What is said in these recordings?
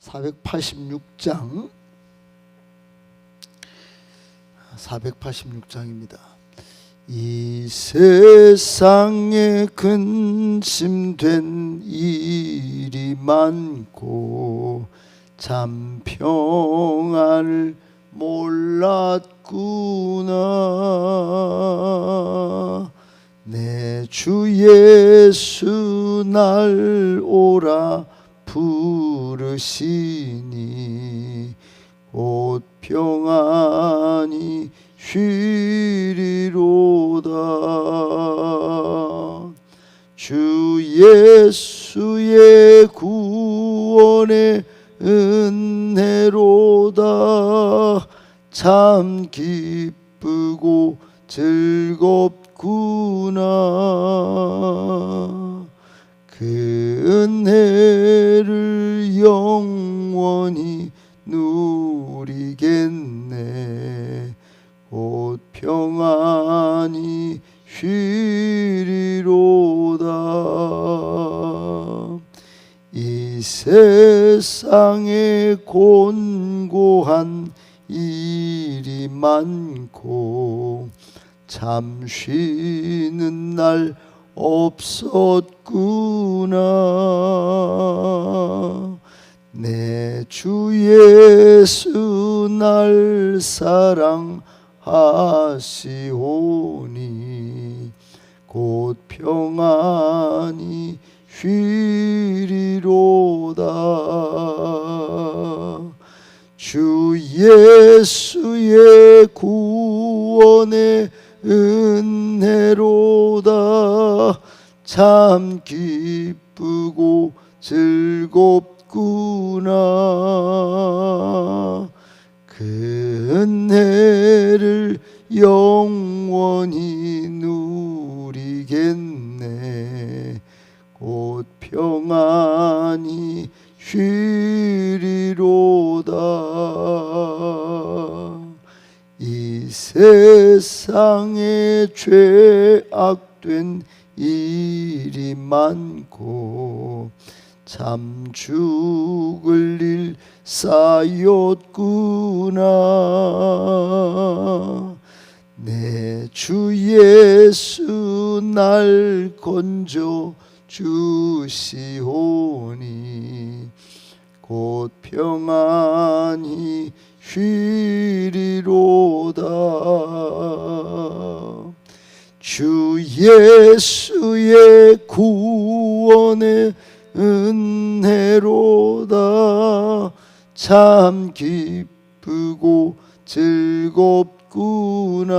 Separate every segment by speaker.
Speaker 1: 486장 486장입니다. 이 세상에 근심된 일이 많고 참 평안을 몰랐구나. 내 주 예수 날 오라 부르시니 곧 평안히 쉬리로다. 주 예수의 구원의 은혜로다. 참 기쁘고 즐겁구나. 그 은혜를 영원히 누리겠네. 곧 평안히 쉬리로다. 이 세상에 곤고한 일이 많고 참 쉬는 날 없었구나. 내 주 예수 날 사랑하시오니 곧 평안히 쉬리로다. 주 예수의 구원의 은혜로다. 참 기쁘고 즐겁구나. 그 은혜를 영원히 누리겠네. 곧 평안히 쉬리로다. 이 세상에 죄악된 일이 많고 참 죽을 일 쌓였구나. 내 주 예수 날 건져 주시오니 곧 평안히 쉬리로다. 주 예수의 구원의 은혜로다. 참 기쁘고 즐겁구나.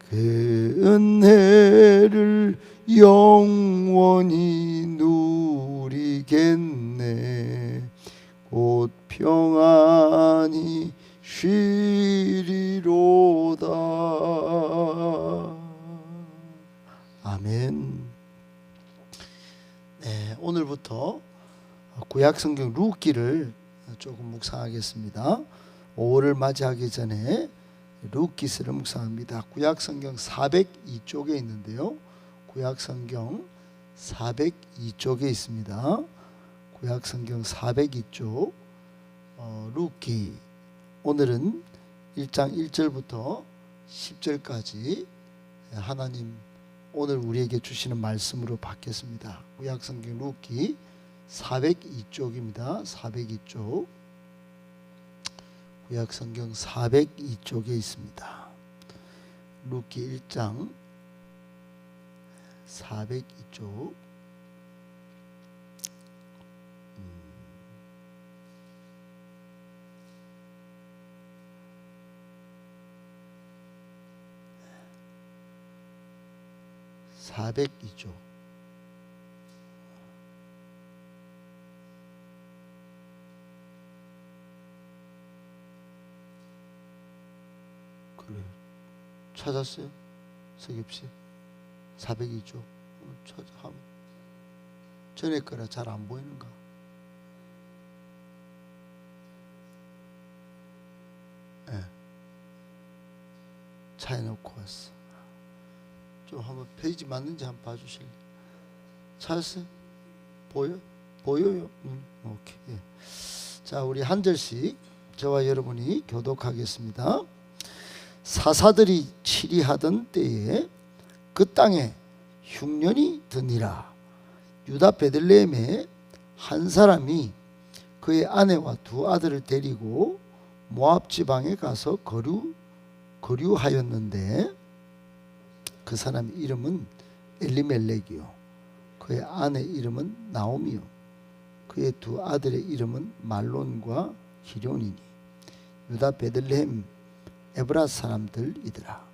Speaker 1: 그 은혜를 영원히 누리겠네. 곧 평안히 쉬리로다. 아멘. 네, 오늘부터 구약성경 룻기를 조금 묵상하겠습니다. 5월을 맞이하기 전에 룻기서를 묵상합니다. 구약성경 402쪽에 있는데요. 구약성경 402쪽에 있습니다. 구약성경 402쪽 룻기. 오늘은 1장 1절부터 10절까지 하나님 오늘 우리에게 주시는 말씀으로 받겠습니다. 구약성경 룻기 402쪽입니다. 402쪽. 구약성경 402쪽에 있습니다. 룻기 1장 402쪽. (402쪽) 그래 찾았어요? 서깁씨 402쪽 찾아. 전에 거라 잘 안 보이는가? 네. 차에 놓고 왔어. 좀 한번 페이지 맞는지 한번 봐주실래요? 찾았어요? 보여? 보여요. 오케이. 자, 우리 한 절씩 저와 여러분이 교독하겠습니다. 사사들이 치리하던 때에 그 땅에 흉년이 드니라. 유다 베들레헴에 한 사람이 그의 아내와 두 아들을 데리고 모압 지방에 가서 거류하였는데 그 사람 이름은 엘리멜렉이요, 그의 아내 이름은 나오미요, 그의 두 아들의 이름은 말론과 기럯이니 유다 베들레헴 에브라 사람들이더라.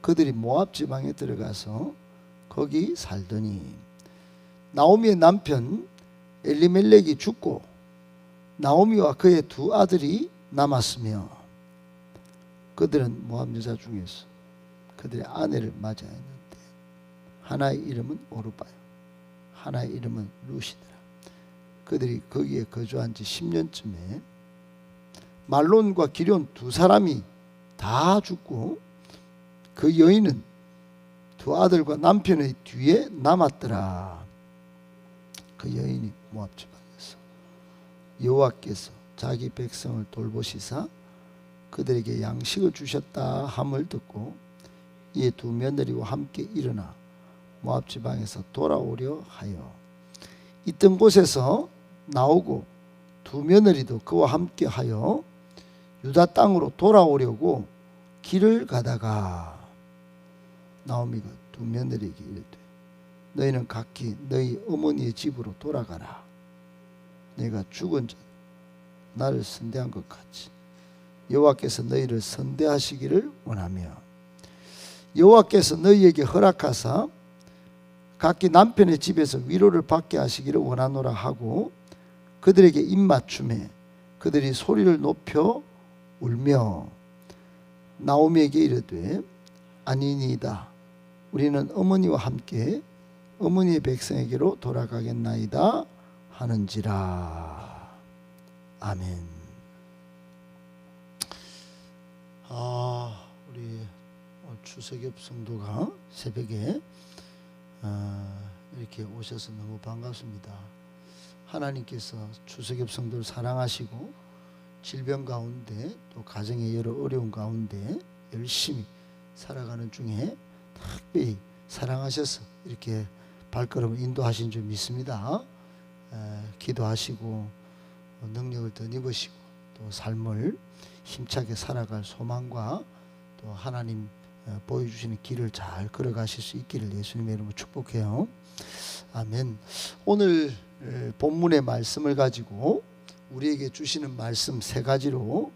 Speaker 1: 그들이 모압 지방에 들어가서 거기 살더니 나오미의 남편 엘리멜렉이 죽고 나오미와 그의 두 아들이 남았으며 그들은 모압 여자 중에서 그들의 아내를 맞이하였는데 하나의 이름은 오르바요, 하나의 이름은 루시더라. 그들이 거기에 거주한 지 10년쯤에 말론과 기럯 두 사람이 다 죽고 그 여인은 두 아들과 남편의 뒤에 남았더라. 그 여인이 모압 지방에서 여호와께서 자기 백성을 돌보시사 그들에게 양식을 주셨다 함을 듣고 이에 두 며느리와 함께 일어나 모압 지방에서 돌아오려 하여 있던 곳에서 나오고 두 며느리도 그와 함께 하여 유다 땅으로 돌아오려고 길을 가다가 나오미가 두 며느리에게 이르되 너희는 각기 너희 어머니의 집으로 돌아가라. 내가 죽은 자 나를 선대한 것 같이 여호와께서 너희를 선대하시기를 원하며 여호와께서 너희에게 허락하사 각기 남편의 집에서 위로를 받게 하시기를 원하노라 하고 그들에게 입맞춤에 그들이 소리를 높여 울며 나오미에게 이르되 아니니이다. 우리는 어머니와 함께 어머니의 백성에게로 돌아가겠나이다 하는지라. 아멘. 우리 추석엽 성도가 새벽에 이렇게 오셔서 너무 반갑습니다. 하나님께서 추석엽 성도를 사랑하시고 질병 가운데 또 가정의 여러 어려운 가운데 열심히 살아가는 중에 특별히 사랑하셔서 이렇게 발걸음을 인도하신 줄 믿습니다. 기도하시고 능력을 더 입으시고 또 삶을 힘차게 살아갈 소망과 또 하나님 보여주시는 길을 잘 걸어가실 수 있기를 예수님의 이름으로 축복해요. 아멘. 오늘 본문의 말씀을 가지고 우리에게 주시는 말씀 세 가지로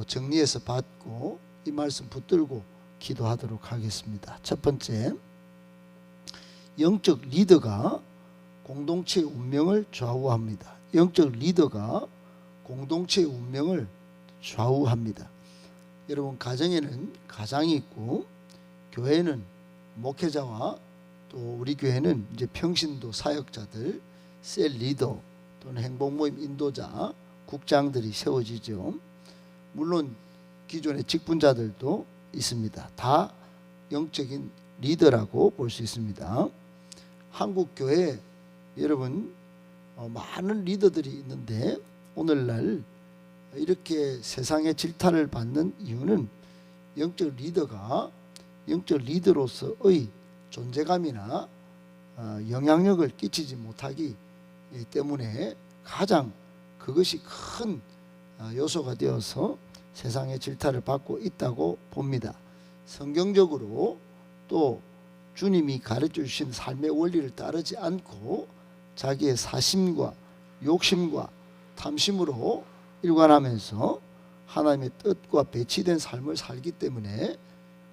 Speaker 1: 정리해서 받고 이 말씀 붙들고 기도하도록 하겠습니다. 첫 번째, 영적 리더가 공동체의 운명을 좌우합니다. 영적 리더가 공동체의 운명을 좌우합니다. 여러분, 가정에는 가장이 있고 교회는 목회자와 또 우리 교회는 이제 평신도 사역자들, 셀 리더 또는 행복모임 인도자, 국장들이 세워지죠. 물론 기존의 직분자들도 있습니다. 다 영적인 리더라고 볼 수 있습니다. 한국 교회 여러분 많은 리더들이 있는데 오늘날 이렇게 세상의 질타를 받는 이유는 영적 리더가 영적 리더로서의 존재감이나 영향력을 끼치지 못하기 때문에 가장 그것이 큰 요소가 되어서 세상의 질타를 받고 있다고 봅니다. 성경적으로 또 주님이 가르쳐 주신 삶의 원리를 따르지 않고 자기의 사심과 욕심과 탐심으로 일관하면서 하나님의 뜻과 배치된 삶을 살기 때문에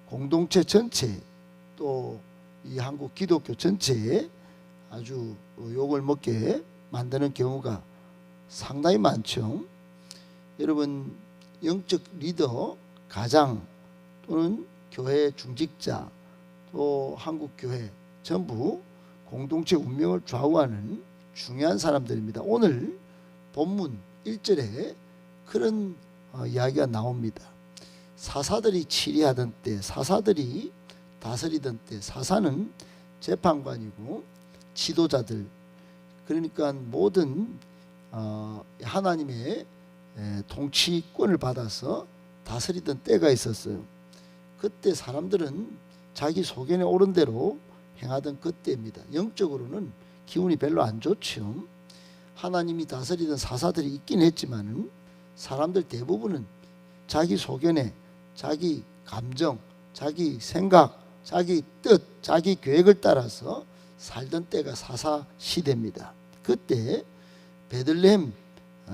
Speaker 1: 공동체 전체 또 이 한국 기독교 전체에 아주 욕을 먹게 만드는 경우가 상당히 많죠. 여러분, 영적 리더, 가장 또는 교회 중직자 또 한국 교회 전부 공동체 운명을 좌우하는 중요한 사람들입니다. 오늘 본문 1절에 그런 이야기가 나옵니다. 사사들이 치리하던 때, 사사들이 다스리던 때, 사사는 재판관이고 지도자들, 그러니까 모든 하나님의 통치권을 받아서 다스리던 때가 있었어요. 그때 사람들은 자기 소견에 오른 대로 행하던 그때입니다. 영적으로는 기운이 별로 안 좋죠. 하나님이 다스리던 사사들이 있긴 했지만 사람들 대부분은 자기 소견에, 자기 감정, 자기 생각, 자기 뜻, 자기 계획을 따라서 살던 때가 사사 시대입니다. 그때 베들레헴,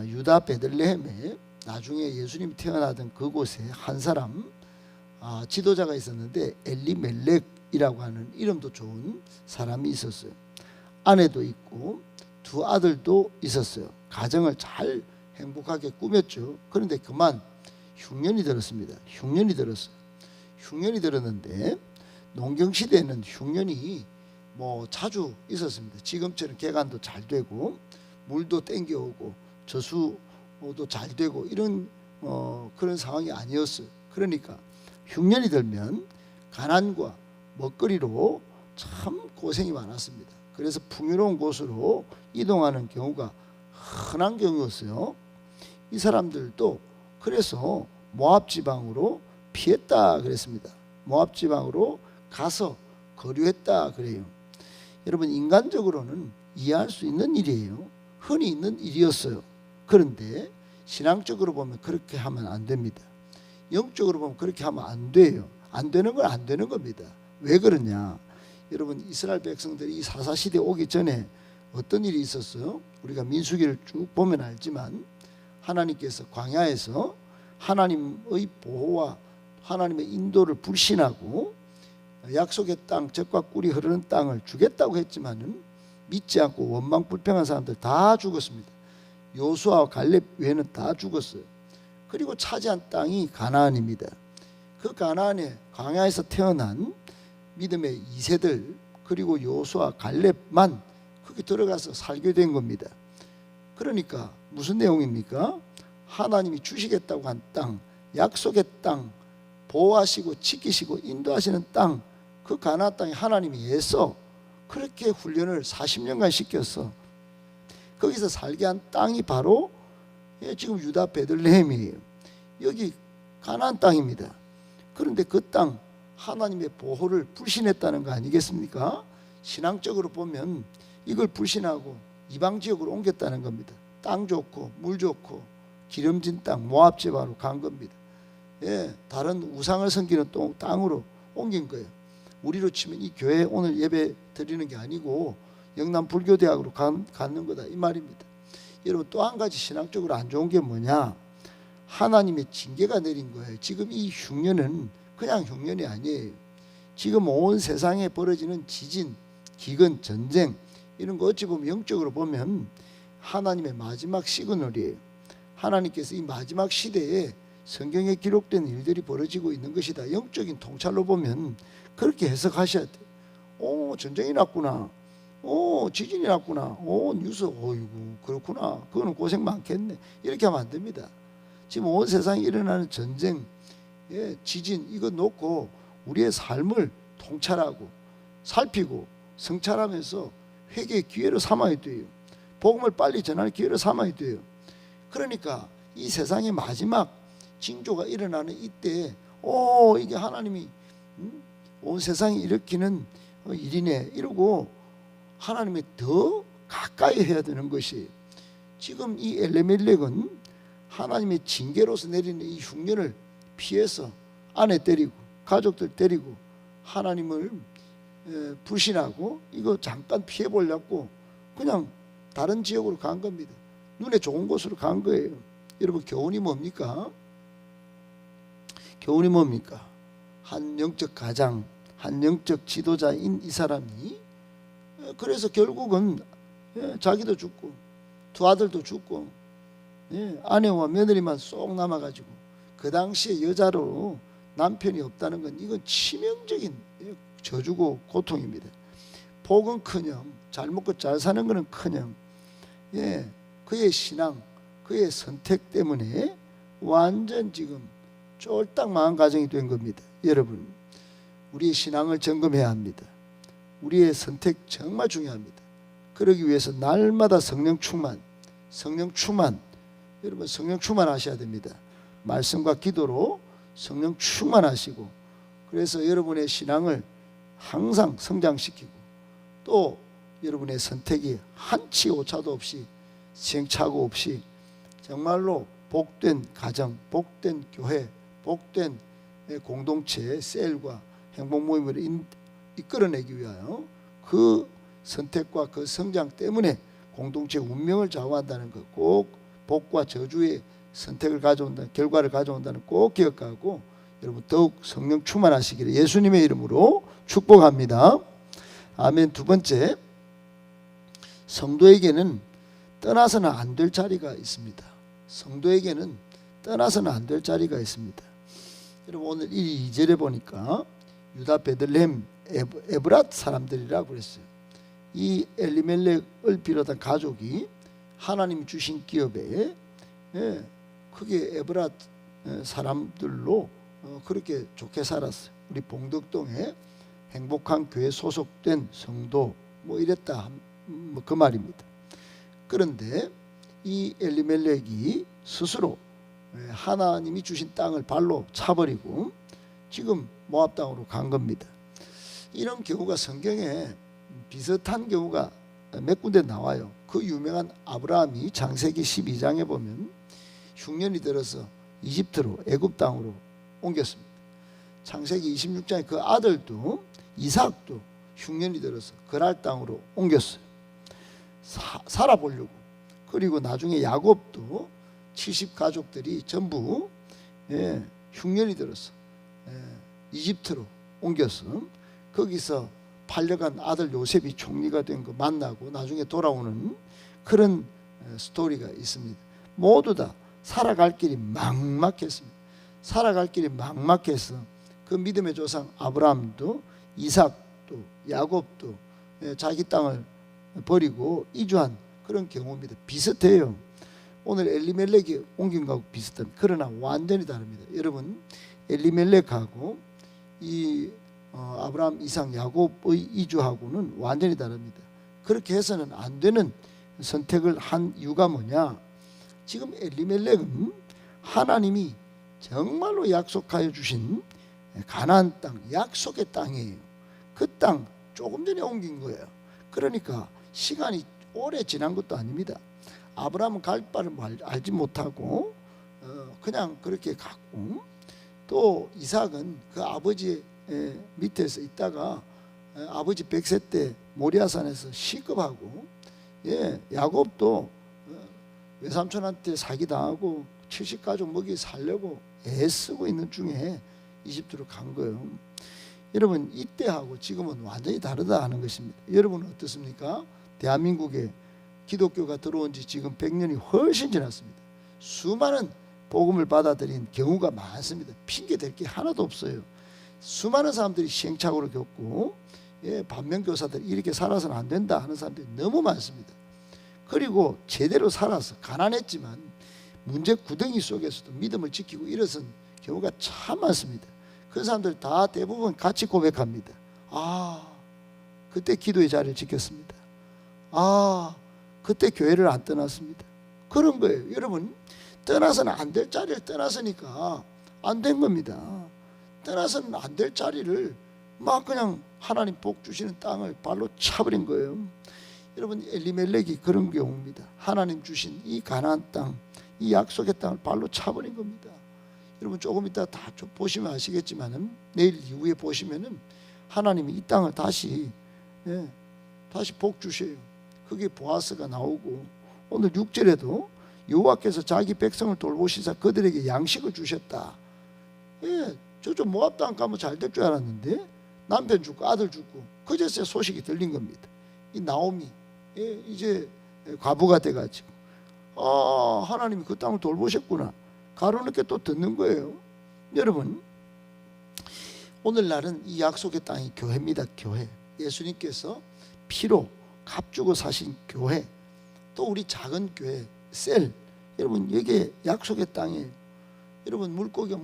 Speaker 1: 유다 베들레헴에 나중에 예수님이 태어나던 그곳에 한 사람 지도자가 있었는데 엘리멜렉이라고 하는 이름도 좋은 사람이 있었어요. 아내도 있고 두 아들도 있었어요. 가정을 잘 행복하게 꾸몄죠. 그런데 그만 흉년이 들었습니다. 흉년이 들었어요. 흉년이 들었는데 농경시대에는 흉년이 자주 있었습니다. 지금처럼 개간도 잘 되고 물도 땡겨오고 저수도 잘 되고 이런 그런 상황이 아니었어요. 그러니까 흉년이 들면 가난과 먹거리로 참 고생이 많았습니다. 그래서 풍요로운 곳으로 이동하는 경우가 흔한 경우였어요. 이 사람들도 그래서 모압 지방으로 피했다 그랬습니다. 모압 지방으로 가서 거류했다 그래요. 여러분, 인간적으로는 이해할 수 있는 일이에요. 흔히 있는 일이었어요. 그런데 신앙적으로 보면 그렇게 하면 안 됩니다. 영적으로 보면 그렇게 하면 안 돼요. 안 되는 건 안 되는 겁니다. 왜 그러냐? 여러분, 이스라엘 백성들이 이 사사시대 오기 전에 어떤 일이 있었어요? 우리가 민수기를 쭉 보면 알지만 하나님께서 광야에서 하나님의 보호와 하나님의 인도를 불신하고 약속의 땅, 젖과 꿀이 흐르는 땅을 주겠다고 했지만은 믿지 않고 원망불평한 사람들 다 죽었습니다. 요수아와 갈렙 외에는 다 죽었어요. 그리고 차지한 땅이 가나안입니다. 그 가나안에 광야에서 태어난 믿음의 2세들 그리고 요수아 갈렙만 거기 들어가서 살게 된 겁니다. 그러니까 무슨 내용입니까? 하나님이 주시겠다고 한 땅, 약속의 땅, 보호하시고 지키시고 인도하시는 땅, 그 가나안 땅에 하나님이 애써 그렇게 훈련을 40년간 시켰어. 거기서 살게 한 땅이 바로 지금 유다 베들레헴이에요. 여기 가나안 땅입니다. 그런데 그 땅 하나님의 보호를 불신했다는 거 아니겠습니까? 신앙적으로 보면 이걸 불신하고 이방 지역으로 옮겼다는 겁니다. 땅 좋고 물 좋고 기름진 땅 모압 지방으로 간 겁니다. 다른 우상을 섬기는 땅으로 옮긴 거예요. 우리로 치면 이 교회 오늘 예배 드리는 게 아니고 영남 불교대학으로 가는 거다 이 말입니다. 여러분, 또 한 가지 신앙적으로 안 좋은 게 뭐냐? 하나님의 징계가 내린 거예요. 지금 이 흉년은 그냥 흉년이 아니에요. 지금 온 세상에 벌어지는 지진, 기근, 전쟁 이런 거 어찌 보면 영적으로 보면 하나님의 마지막 시그널이에요. 하나님께서 이 마지막 시대에 성경에 기록된 일들이 벌어지고 있는 것이다. 영적인 통찰로 보면 그렇게 해석하셔야 돼요. 전쟁이 났구나. 지진이 났구나. 뉴스, 어이구, 그렇구나. 그거는 고생 많겠네. 이렇게 하면 안 됩니다. 지금 온 세상에 일어나는 전쟁, 지진, 이거 놓고 우리의 삶을 통찰하고 살피고 성찰하면서 회개의 기회로 삼아야 돼요. 복음을 빨리 전할 기회로 삼아야 돼요. 그러니까 이 세상의 마지막 징조가 일어나는 이때, 이게 하나님이 온 세상에 일으키는 일이네 이러고 하나님의 더 가까이 해야 되는 것이, 지금 이 엘레멜렉은 하나님의 징계로서 내리는 이 흉년을 피해서 아내 때리고 가족들 때리고 하나님을 불신하고 이거 잠깐 피해 보려고 그냥 다른 지역으로 간 겁니다. 눈에 좋은 곳으로 간 거예요. 여러분, 교훈이 뭡니까? 교훈이 뭡니까? 한 영적 가장, 한 영적 지도자인 이 사람이 그래서 결국은 자기도 죽고 두 아들도 죽고 아내와 며느리만 쏙 남아가지고, 그 당시에 여자로 남편이 없다는 건 이건 치명적인 저주고 고통입니다. 복은커녕 잘 먹고 잘 사는 거는 커녕 그의 신앙, 그의 선택 때문에 완전 지금 쫄딱 망한 가정이 된 겁니다. 여러분, 우리의 신앙을 점검해야 합니다. 우리의 선택 정말 중요합니다. 그러기 위해서 날마다 성령 충만, 여러분 성령 충만하셔야 됩니다. 말씀과 기도로 성령 충만하시고, 그래서 여러분의 신앙을 항상 성장시키고, 또 여러분의 선택이 한치 오차도 없이, 시행착오 없이 정말로 복된 가정, 복된 교회, 복된 공동체, 셀과 행복 모임을 이끌어내기 위하여 그 선택과 그 성장 때문에 공동체 운명을 좌우한다는 것, 꼭 복과 저주의 선택을 가져온다는, 결과를 가져온다는 꼭 기억하고, 여러분 더욱 성령 충만하시기를 예수님의 이름으로 축복합니다. 아멘. 두 번째, 성도에게는 떠나서는 안 될 자리가 있습니다. 성도에게는 떠나서는 안 될 자리가 있습니다. 여러분 오늘 2절에 보니까 유다 베들레헴 에브랏 사람들이라고 그랬어요. 이 엘리멜렉을 비롯한 가족이 하나님이 주신 기업에 크게 에브랏 사람들로 그렇게 좋게 살았어요. 우리 봉덕동에 행복한 교회 소속된 성도 뭐 이랬다, 뭐 그 말입니다. 그런데 이 엘리멜렉이 스스로 하나님이 주신 땅을 발로 차버리고 지금 모압 땅으로 간 겁니다. 이런 경우가 성경에 비슷한 경우가 몇 군데 나와요. 그 유명한 아브라함이 창세기 12장에 보면 흉년이 들어서 이집트로, 애굽 땅으로 옮겼습니다. 창세기 26장에 그 아들도 이삭도 흉년이 들어서 그랄 땅으로 옮겼어요. 살아보려고. 그리고 나중에 야곱도 70 가족들이 전부 흉년이 들어서 이집트로 옮겨서 거기서 팔려간 아들 요셉이 총리가 된 거 만나고 나중에 돌아오는 그런 스토리가 있습니다. 모두 다 살아갈 길이 막막했습니다. 살아갈 길이 막막해서 그 믿음의 조상 아브라함도 이삭도 야곱도 자기 땅을 버리고 이주한 그런 경우입니다. 비슷해요. 오늘 엘리멜렉이 옮긴 거하고 비슷한, 그러나 완전히 다릅니다. 여러분 엘리멜렉하고 이 아브라함, 이삭, 야곱의 이주하고는 완전히 다릅니다. 그렇게 해서는 안 되는 선택을 한 이유가 뭐냐? 지금 엘리멜렉은 하나님이 정말로 약속하여 주신 가나안 땅, 약속의 땅이에요. 그 땅 조금 전에 옮긴 거예요. 그러니까 시간이 오래 지난 것도 아닙니다. 아브라함은 갈 바를 알지 못하고 그냥 그렇게 갔고, 또 이삭은 그 아버지 밑에서 있다가 아버지 100세 때 모리아산에서 시급하고, 야곱도 외삼촌한테 사기당하고 70가족 먹이 살려고 애쓰고 있는 중에 이집트로 간 거예요. 여러분 이때하고 지금은 완전히 다르다 하는 것입니다. 여러분은 어떻습니까? 대한민국에 기독교가 들어온 지 지금 100년이 훨씬 지났습니다. 수많은 복음을 받아들인 경우가 많습니다. 핑계댈 게 하나도 없어요. 수많은 사람들이 시행착오를 겪고 반면교사들 이렇게 살아서는 안 된다 하는 사람들이 너무 많습니다. 그리고 제대로 살아서 가난했지만 문제 구덩이 속에서도 믿음을 지키고 일어선 경우가 참 많습니다. 그 사람들 다 대부분 같이 고백합니다. 그때 기도의 자리를 지켰습니다. 그때 교회를 안 떠났습니다. 그런 거예요. 여러분 떠나서는 안 될 자리를 떠났으니까 안 된 겁니다. 떠나서는 안 될 자리를 막 그냥 하나님 복 주시는 땅을 발로 차버린 거예요. 여러분 엘리멜렉이 그런 경우입니다. 하나님 주신 이 가나안 땅, 이 약속의 땅을 발로 차버린 겁니다. 여러분 조금 이따 다 보시면 아시겠지만은, 내일 이후에 보시면은 하나님이 이 땅을 다시 복 주셔요. 그게 보아스가 나오고, 오늘 6절에도 여호와께서 자기 백성을 돌보시사 그들에게 양식을 주셨다. 저쪽 모압 땅 가면 잘 될 줄 알았는데 남편 죽고 아들 죽고 그제서야 소식이 들린 겁니다. 이 나오미 이제 과부가 돼가지고 하나님이 그 땅을 돌보셨구나, 가로늦게 또 듣는 거예요. 여러분 오늘날은 이 약속의 땅이 교회입니다. 교회. 예수님께서 피로 값주고 사신 교회, 또 우리 작은 교회 셀, 여러분 여기에 약속의 땅이에요. 여러분 물고기가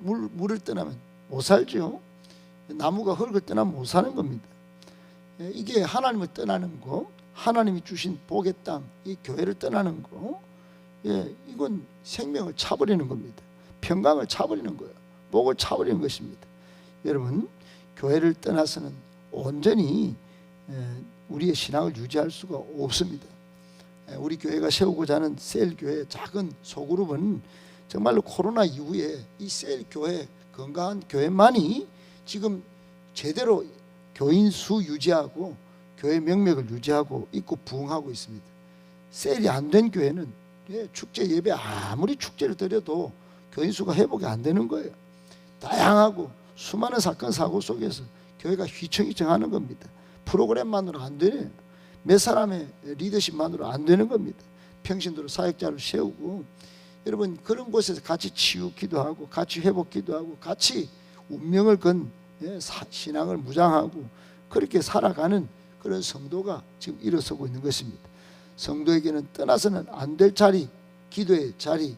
Speaker 1: 물을 떠나면 못 살죠. 나무가 흙을 떠나면 못 사는 겁니다. 이게 하나님을 떠나는 거, 하나님이 주신 복의 땅, 이 교회를 떠나는 거, 이건 생명을 차버리는 겁니다. 평강을 차버리는 거예요. 복을 차버리는 것입니다. 여러분, 교회를 떠나서는 온전히 우리의 신앙을 유지할 수가 없습니다. 우리 교회가 세우고자 하는 셀교회 작은 소그룹은 정말로 코로나 이후에 이 셀교회, 건강한 교회만이 지금 제대로 교인 수 유지하고 교회 명맥을 유지하고 있고 부흥하고 있습니다. 셀이 안 된 교회는 축제 예배 아무리 축제를 드려도 교인 수가 회복이 안 되는 거예요. 다양하고 수많은 사건 사고 속에서 교회가 휘청휘청하는 겁니다. 프로그램만으로 안 되네요. 몇 사람의 리더십만으로 안 되는 겁니다. 평신도로 사역자를 세우고, 여러분 그런 곳에서 같이 치유기도 하고 같이 회복기도 하고 같이 운명을 건 신앙을 무장하고 그렇게 살아가는 그런 성도가 지금 일어서고 있는 것입니다. 성도에게는 떠나서는 안 될 자리, 기도의 자리,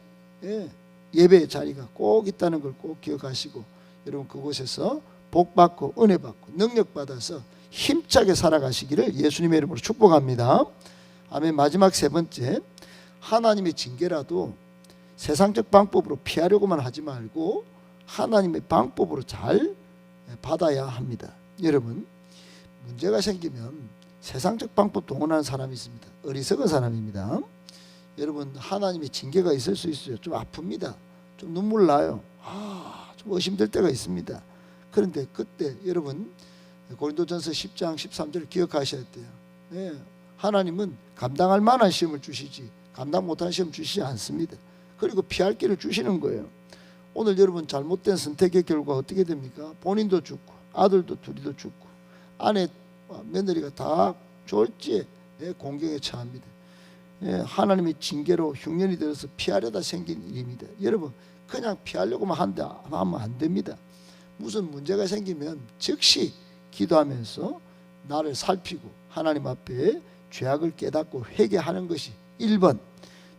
Speaker 1: 예배의 자리가 꼭 있다는 걸 꼭 기억하시고, 여러분 그곳에서 복받고 은혜받고 능력받아서 힘차게 살아가시기를 예수님의 이름으로 축복합니다. 아멘. 마지막 세 번째, 하나님의 징계라도 세상적 방법으로 피하려고만 하지 말고 하나님의 방법으로 잘 받아야 합니다. 여러분, 문제가 생기면 세상적 방법 동원하는 사람이 있습니다. 어리석은 사람입니다. 여러분, 하나님의 징계가 있을 수 있어요. 좀 아픕니다. 좀 눈물 나요. 좀 의심될 때가 있습니다. 그런데 그때 여러분 고린도전서 10장 13절을 기억하셔야 돼요. 하나님은 감당할 만한 시험을 주시지 감당 못한 시험 주시지 않습니다. 그리고 피할 길을 주시는 거예요. 오늘 여러분 잘못된 선택의 결과 어떻게 됩니까? 본인도 죽고 아들도 둘이도 죽고 아내 며느리가 다 졸지에 공경에 처합니다. 하나님의 징계로 흉년이 들어서 피하려다 생긴 일입니다. 여러분 그냥 피하려고만 하면 안 됩니다. 무슨 문제가 생기면 즉시 기도하면서 나를 살피고 하나님 앞에 죄악을 깨닫고 회개하는 것이 1번.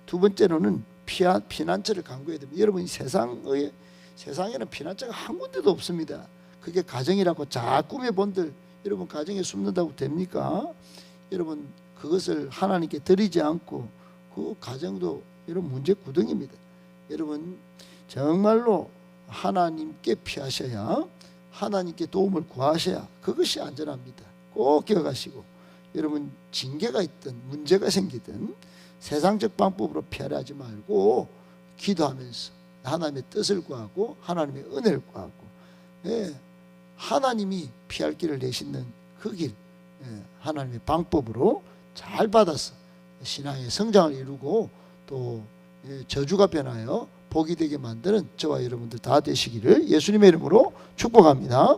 Speaker 1: 두 번째로는 피난처를 간구해야 됩니다. 여러분 이 세상에는 피난처가 한 군데도 없습니다. 그게 가정이라고 자 꾸며본들 여러분 가정에 숨는다고 됩니까? 여러분 그것을 하나님께 드리지 않고 그 가정도 여러분 문제 구덩입니다. 여러분 정말로 하나님께 피하셔야 하나님께 도움을 구하셔야 그것이 안전합니다. 꼭 기억하시고 여러분 징계가 있든 문제가 생기든 세상적 방법으로 피하려 하지 말고 기도하면서 하나님의 뜻을 구하고 하나님의 은혜를 구하고 하나님이 피할 길을 내시는 그 길 하나님의 방법으로 잘 받아서 신앙의 성장을 이루고 또 저주가 변하여 복이 되게 만드는 저와 여러분들 다 되시기를 예수님의 이름으로 축복합니다.